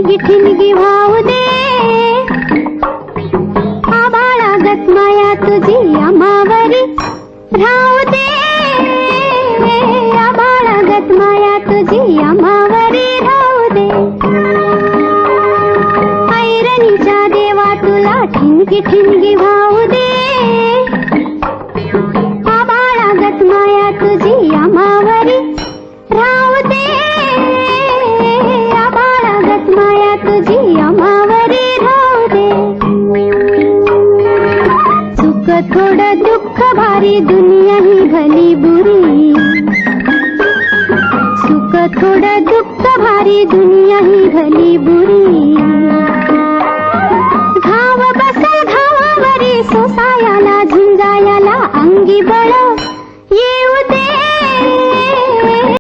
ठिणगी ठिणगी वाहू दे, आबाळागत माया तुझी आम्हावरी राहू दे, आबाळागत माया तुझी आम्हावरी राहू दे. ऐरणीच्या देवा तुला ठिणगी ठिणगी वाहू दे, आबाळागत माया तुझी आम्हावरी राहू दे, आबाळागत माया तुझी आम्हावरी राहू दे. सुख थोडं दुःख भारी दुनिया ही भली बुरी, सुख थोडं दुःख भारी दुनिया ही भली बुरी. घाव बसल घावावरी सोसायाला झिंजायाला अंगी बळ,